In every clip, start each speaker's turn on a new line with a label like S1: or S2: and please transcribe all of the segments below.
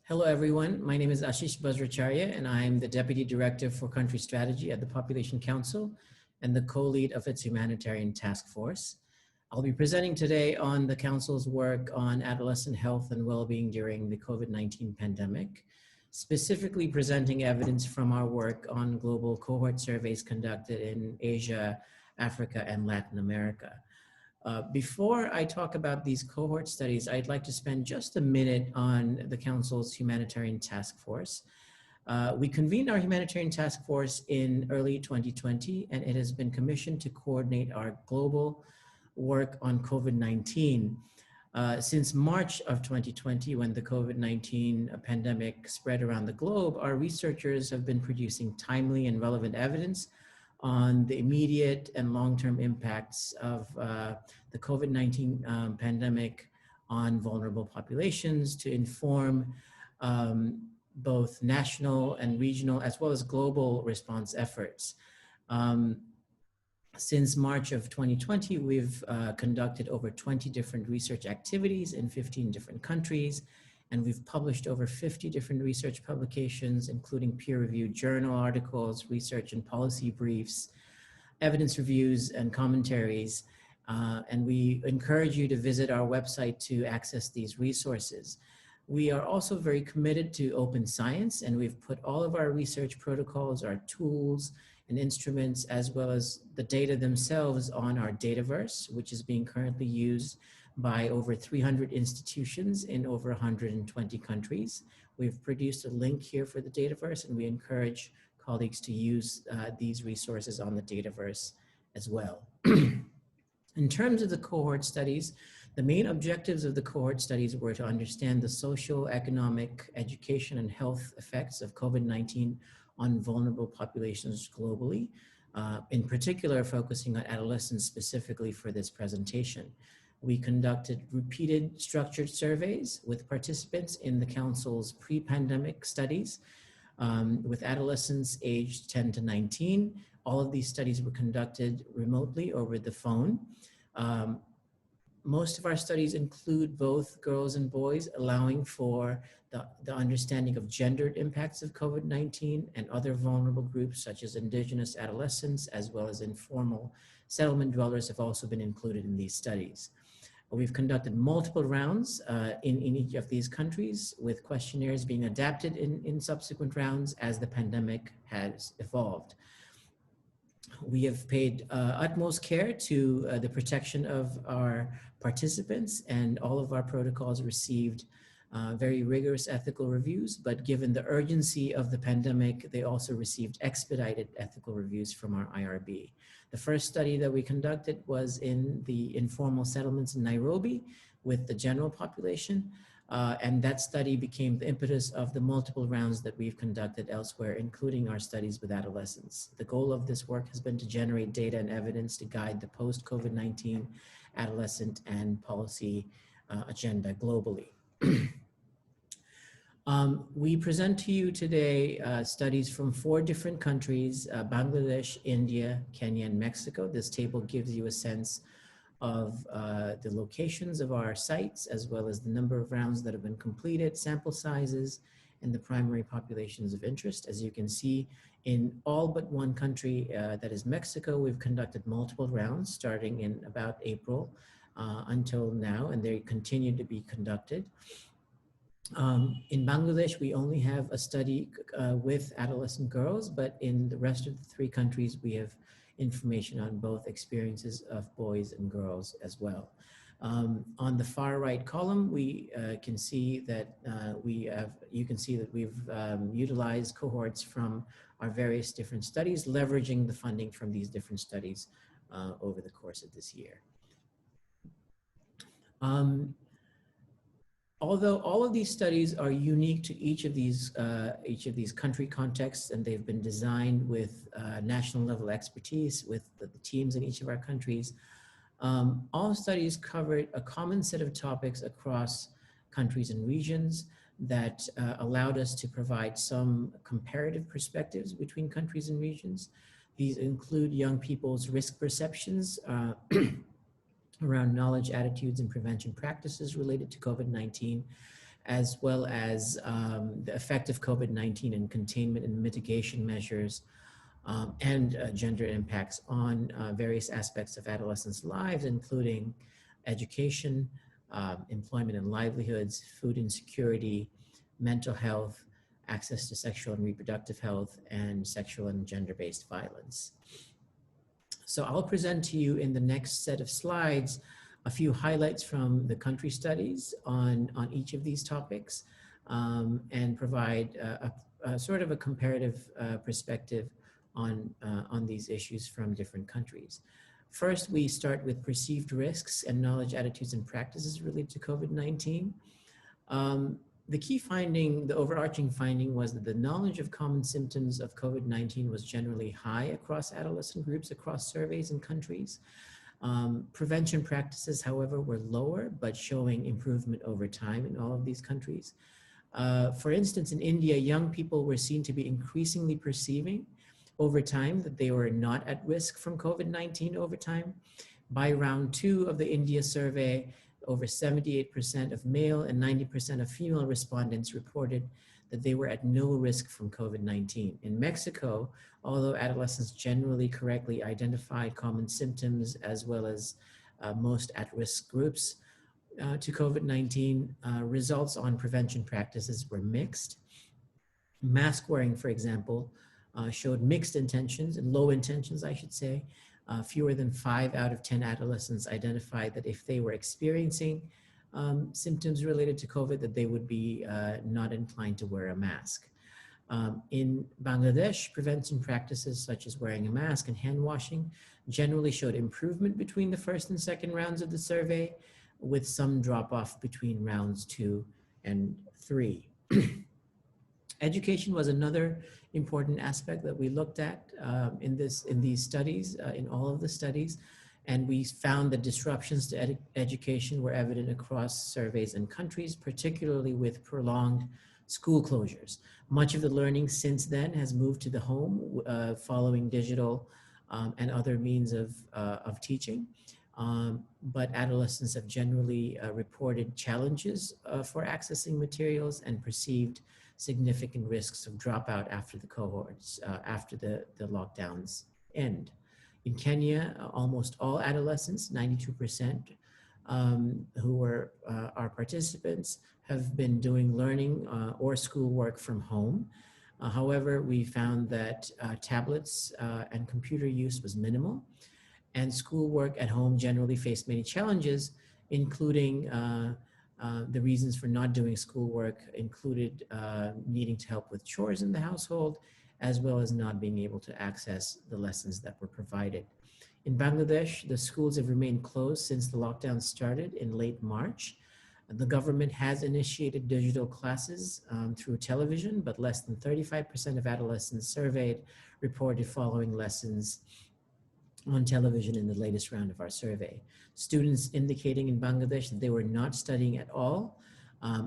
S1: Hello, everyone. My name is Ashish Bajracharya, and I'm the Deputy Director for Country Strategy at the Population Council and the co-lead of its humanitarian task force. I'll be presenting today on the Council's work on adolescent health and well-being during the COVID-19 pandemic, specifically presenting evidence from our work on global cohort surveys conducted in Asia, Africa, and Latin America. Before I talk about these cohort studies, I'd like to spend just a minute on the Council's humanitarian task force. We convened our humanitarian task force in early 2020, and it has been commissioned to coordinate our global work on COVID-19. Since March of 2020, when the COVID-19 pandemic spread around the globe, our researchers have been producing timely and relevant evidence on the immediate and long-term impacts of the COVID-19 pandemic on vulnerable populations to inform both national and regional as well as global response efforts. Since March of 2020, we've conducted over 20 different research activities in 15 different countries, and we've published over 50 different research publications, including peer-reviewed journal articles, research and policy briefs, evidence reviews, and commentaries. And we encourage you to visit our website to access these resources. We are also very committed to open science, and we've put all of our research protocols, our tools, and instruments, as well as the data themselves on our Dataverse, which is being currently used by over 300 institutions in over 120 countries. We've produced a link here for the Dataverse, and we encourage colleagues to use these resources on the Dataverse as well. In terms of the cohort studies, the main objectives of the cohort studies were to understand the social, economic, education, and health effects of COVID-19 on vulnerable populations globally, in particular focusing on adolescents specifically for this presentation. We conducted repeated structured surveys with participants in the Council's pre-pandemic studies with adolescents aged 10 to 19. All of these studies were conducted remotely over the phone. Most of our studies include both girls and boys, allowing for the understanding of gendered impacts of COVID-19 and other vulnerable groups such as indigenous adolescents, as well as informal settlement dwellers have also been included in these studies. We've conducted multiple rounds in each of these countries, with questionnaires being adapted in subsequent rounds as the pandemic has evolved. We have paid utmost care to the protection of our participants, and all of our protocols received very rigorous ethical reviews, but given the urgency of the pandemic, they also received expedited ethical reviews from our IRB. The first study that we conducted was in the informal settlements in Nairobi with the general population, and that study became the impetus of the multiple rounds that we've conducted elsewhere, including our studies with adolescents. The goal of this work has been to generate data and evidence to guide the post-COVID-19 adolescent and policy agenda globally. We present to you today studies from 4 different countries, Bangladesh, India, Kenya, and Mexico. This table gives you a sense of the locations of our sites, as well as the number of rounds that have been completed, sample sizes, and the primary populations of interest. As you can see, in all but one country, that is Mexico, we've conducted multiple rounds starting in about April until now, and they continue to be conducted. In Bangladesh, we only have a study with adolescent girls, but in the rest of the 3 countries, we have information on both experiences of boys and girls as well. On the far right column, we can see that you can see that we've utilized cohorts from our various different studies, leveraging the funding from these different studies over the course of this year. Although all of these studies are unique to each of these country contexts, and they've been designed with national level expertise with the teams in each of our countries, all studies covered a common set of topics across countries and regions that allowed us to provide some comparative perspectives between countries and regions. These include young people's risk perceptions around knowledge, attitudes, and prevention practices related to COVID-19, as well as the effect of COVID-19 and containment and mitigation measures and gender impacts on various aspects of adolescents' lives, including education, employment and livelihoods, food insecurity, mental health, access to sexual and reproductive health, and sexual and gender-based violence. So I'll present to you in the next set of slides a few highlights from the country studies on each of these topics and provide a sort of a comparative perspective on these issues from different countries. First, we start with perceived risks and knowledge, attitudes, and practices related to COVID-19. The key finding, the overarching finding, was that the knowledge of common symptoms of COVID-19 was generally high across adolescent groups, across surveys and countries. Prevention practices, however, were lower, but showing improvement over time in all of these countries. For instance, in India, young people were seen to be increasingly perceiving over time that they were not at risk from COVID-19 over time. By round 2 of the India survey, over 78% of male and 90% of female respondents reported that they were at no risk from COVID-19. In Mexico, although adolescents generally correctly identified common symptoms as well as most at-risk groups to COVID-19, results on prevention practices were mixed. Mask wearing, for example, showed mixed intentions and low intentions, I should say. Fewer than 5 out of 10 adolescents identified that if they were experiencing symptoms related to COVID, that they would be not inclined to wear a mask. In Bangladesh, prevention practices such as wearing a mask and hand washing generally showed improvement between the first and second rounds of the survey, with some drop off between rounds 2 and 3. Education was another important aspect that we looked at in these studies, in all of the studies, and we found that disruptions to education were evident across surveys and countries, particularly with prolonged school closures. Much of the learning since then has moved to the home following digital and other means of teaching. But adolescents have generally reported challenges for accessing materials and perceived significant risks of dropout after the cohorts, after the lockdowns end. In Kenya, almost all adolescents, 92%, who are our participants, have been doing learning or schoolwork from home. However, we found that tablets and computer use was minimal, and schoolwork at home generally faced many challenges, including the reasons for not doing schoolwork included needing to help with chores in the household, as well as not being able to access the lessons that were provided. In Bangladesh, the schools have remained closed since the lockdown started in late March. The government has initiated digital classes through television, but less than 35% of adolescents surveyed reported following lessons on television in the latest round of our survey. Students indicating in Bangladesh that they were not studying at all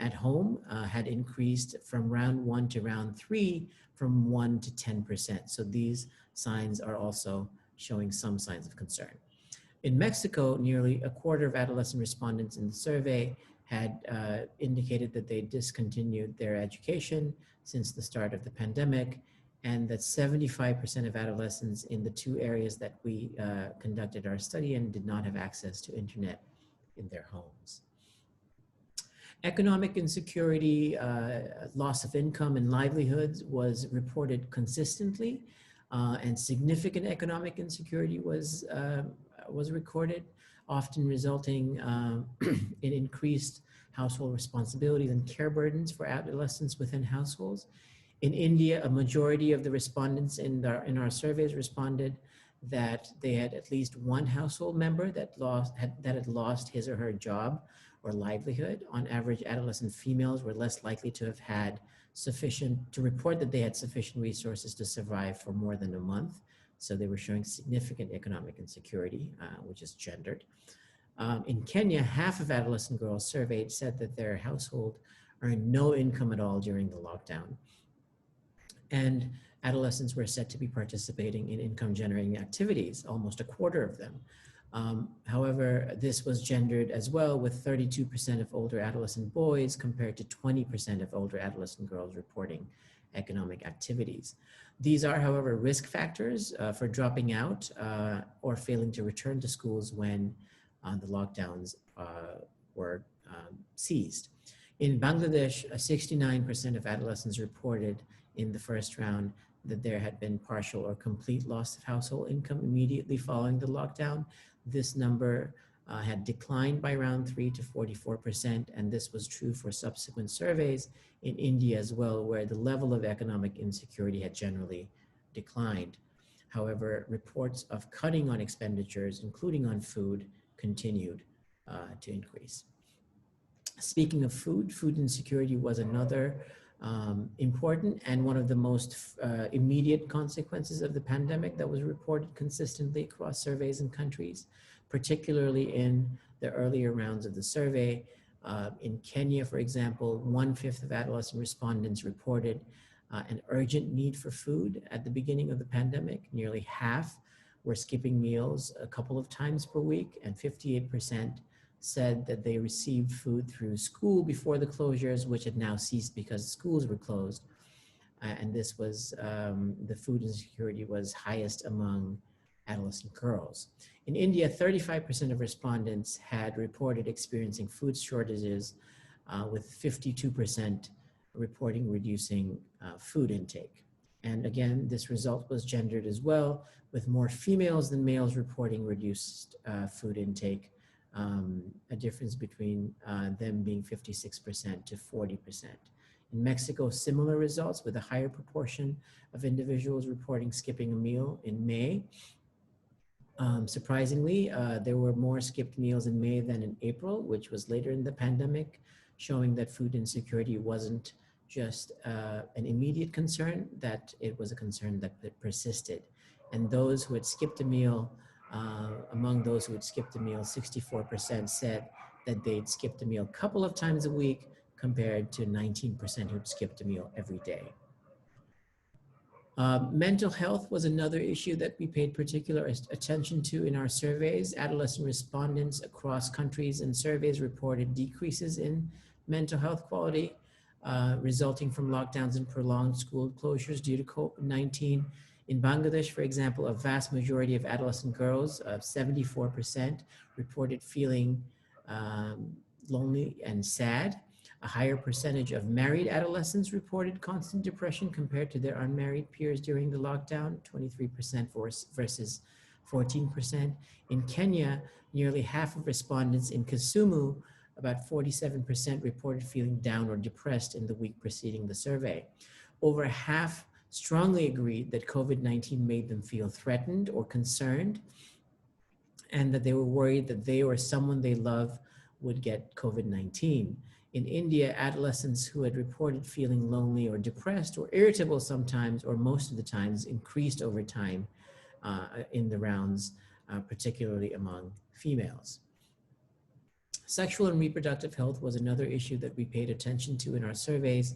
S1: at home had increased from round 1 to round 3 from 1 to 10%. So these signs are also showing some signs of concern. In Mexico, nearly a quarter of adolescent respondents in the survey had indicated that they discontinued their education since the start of the pandemic, and that 75% of adolescents in the 2 areas that we conducted our study in did not have access to internet in their homes. Economic insecurity, loss of income and livelihoods was reported consistently, and significant economic insecurity was recorded, often resulting in increased household responsibilities and care burdens for adolescents within households. In India, a majority of the respondents in our surveys responded that they had at least one household member that had lost his or her job or livelihood. On average, adolescent females were less likely to have had to report that they had sufficient resources to survive for more than a month. So they were showing significant economic insecurity, which is gendered. In Kenya, half of adolescent girls surveyed said that their household earned no income at all during the lockdown. And adolescents were said to be participating in income generating activities, almost a quarter of them. However, this was gendered as well, with 32% of older adolescent boys compared to 20% of older adolescent girls reporting economic activities. These are, however, risk factors for dropping out or failing to return to schools when the lockdowns were seized. In Bangladesh, 69% of adolescents reported in the first round that there had been partial or complete loss of household income immediately following the lockdown. This number had declined by round 3 to 44%, and this was true for subsequent surveys in India as well, where the level of economic insecurity had generally declined. However, reports of cutting on expenditures, including on food, continued to increase. Speaking of food, food insecurity was another important and one of the most immediate consequences of the pandemic that was reported consistently across surveys and countries, particularly in the earlier rounds of the survey. In Kenya, for example, 1/5 of adolescent respondents reported an urgent need for food at the beginning of the pandemic. Nearly half were skipping meals a couple of times per week, and 58% said that they received food through school before the closures, which had now ceased because schools were closed. And this was, the food insecurity was highest among adolescent girls. In India, 35% of respondents had reported experiencing food shortages, with 52% reporting reducing food intake. And again, this result was gendered as well, with more females than males reporting reduced food intake. A difference between them being 56% to 40%. In Mexico, similar results with a higher proportion of individuals reporting skipping a meal in May. Surprisingly, there were more skipped meals in May than in April, which was later in the pandemic, showing that food insecurity wasn't just an immediate concern, that it was a concern that persisted. And those who had skipped a meal, among those who had skipped a meal, 64% said that they'd skipped a meal a couple of times a week, compared to 19% who'd skipped a meal every day. Mental health was another issue that we paid particular attention to in our surveys. Adolescent respondents across countries and surveys reported decreases in mental health quality resulting from lockdowns and prolonged school closures due to COVID-19. In Bangladesh, for example, a vast majority of adolescent girls, 74%, reported feeling lonely and sad. A higher percentage of married adolescents reported constant depression compared to their unmarried peers during the lockdown, 23% versus 14%. In Kenya, nearly half of respondents in Kisumu, about 47%, reported feeling down or depressed in the week preceding the survey. Over half strongly agreed that COVID-19 made them feel threatened or concerned, and that they were worried that they or someone they love would get COVID-19. In India, adolescents who had reported feeling lonely or depressed or irritable sometimes or most of the times increased over time in the rounds, particularly among females. Sexual and reproductive health was another issue that we paid attention to in our surveys.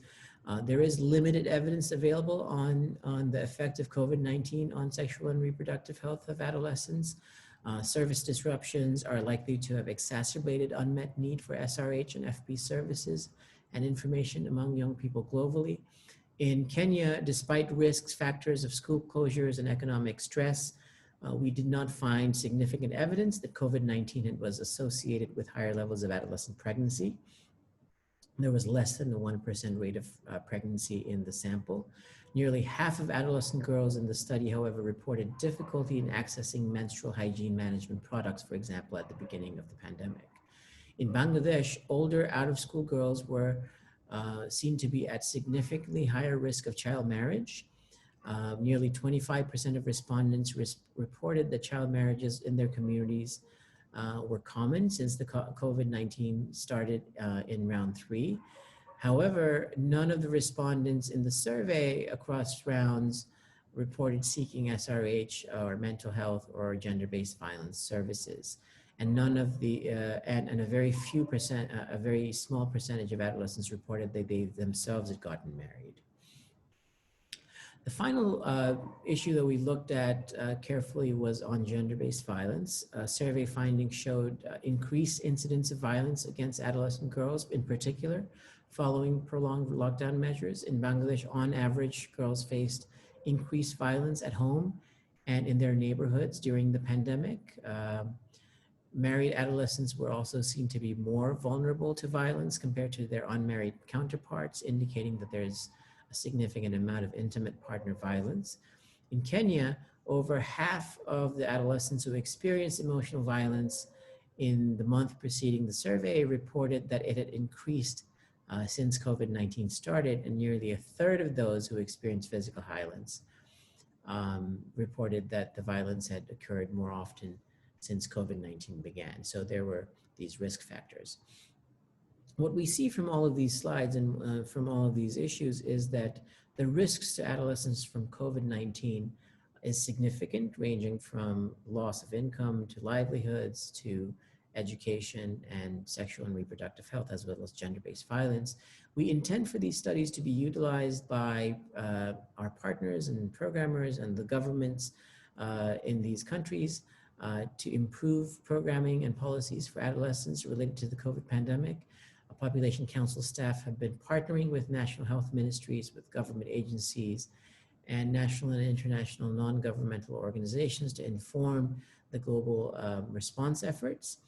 S1: There is limited evidence available on the effect of COVID-19 on sexual and reproductive health of adolescents. Service disruptions are likely to have exacerbated unmet need for SRH and FP services and information among young people globally. In Kenya, despite risks factors of school closures and economic stress, we did not find significant evidence that COVID-19 was associated with higher levels of adolescent pregnancy. There was less than a 1% rate of pregnancy in the sample. Nearly half of adolescent girls in the study, however, reported difficulty in accessing menstrual hygiene management products, for example, at the beginning of the pandemic. In Bangladesh, older out-of-school girls were seen to be at significantly higher risk of child marriage. Nearly 25% of respondents reported that child marriages in their communities were common since the COVID-19 started in round 3. However, none of the respondents in the survey across rounds reported seeking SRH or mental health or gender-based violence services. And none of the, and a very small percentage of adolescents reported that they themselves had gotten married. The final issue that we looked at carefully was on gender-based violence. Survey findings showed increased incidence of violence against adolescent girls in particular, following prolonged lockdown measures. In Bangladesh, on average, girls faced increased violence at home and in their neighborhoods during the pandemic. Married adolescents were also seen to be more vulnerable to violence compared to their unmarried counterparts, indicating that there's a significant amount of intimate partner violence. In Kenya, over half of the adolescents who experienced emotional violence in the month preceding the survey reported that it had increased since COVID-19 started, and nearly a third of those who experienced physical violence reported that the violence had occurred more often since COVID-19 began. So there were these risk factors. What we see from all of these slides and from all of these issues is that the risks to adolescents from COVID-19 is significant, ranging from loss of income to livelihoods to education and sexual and reproductive health, as well as gender-based violence. We intend for these studies to be utilized by our partners and programmers and the governments in these countries to improve programming and policies for adolescents related to the COVID pandemic. Population Council staff have been partnering with national health ministries, with government agencies, and national and international non-governmental organizations to inform the global response efforts.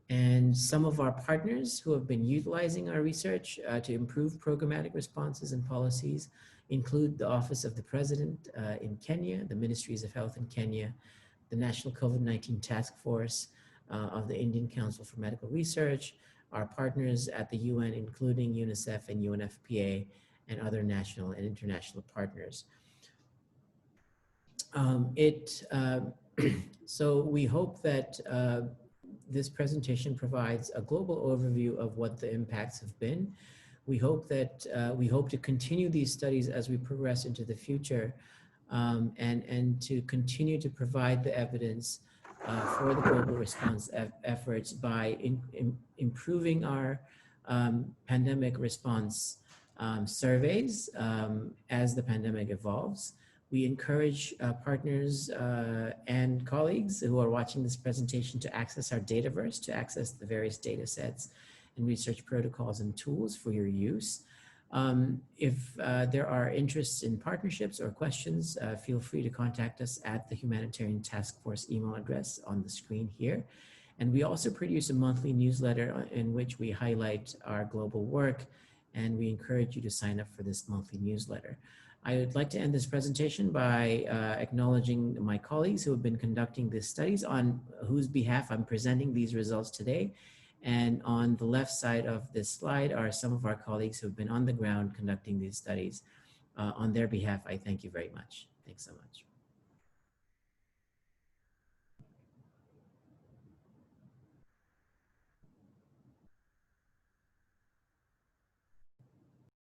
S1: And some of our partners who have been utilizing our research to improve programmatic responses and policies include the Office of the President in Kenya, the Ministries of Health in Kenya, the National COVID-19 Task Force of the Indian Council for Medical Research, our partners at the UN, including UNICEF and UNFPA, and other national and international partners. So we hope that this presentation provides a global overview of what the impacts have been. We hope that we hope to continue these studies as we progress into the future, and to continue to provide the evidence for the global response efforts by improving our pandemic response surveys as the pandemic evolves. We encourage partners and colleagues who are watching this presentation to access our Dataverse, to access the various data sets and research protocols and tools for your use. If there are interests in partnerships or questions, feel free to contact us at the Humanitarian Task Force email address on the screen here. And we also produce a monthly newsletter in which we highlight our global work, and we encourage you to sign up for this monthly newsletter. I would like to end this presentation by acknowledging my colleagues who have been conducting these studies, on whose behalf I'm presenting these results today. And on the left side of this slide are some of our colleagues who have been on the ground conducting these studies. On their behalf, I thank you very much. Thanks so much.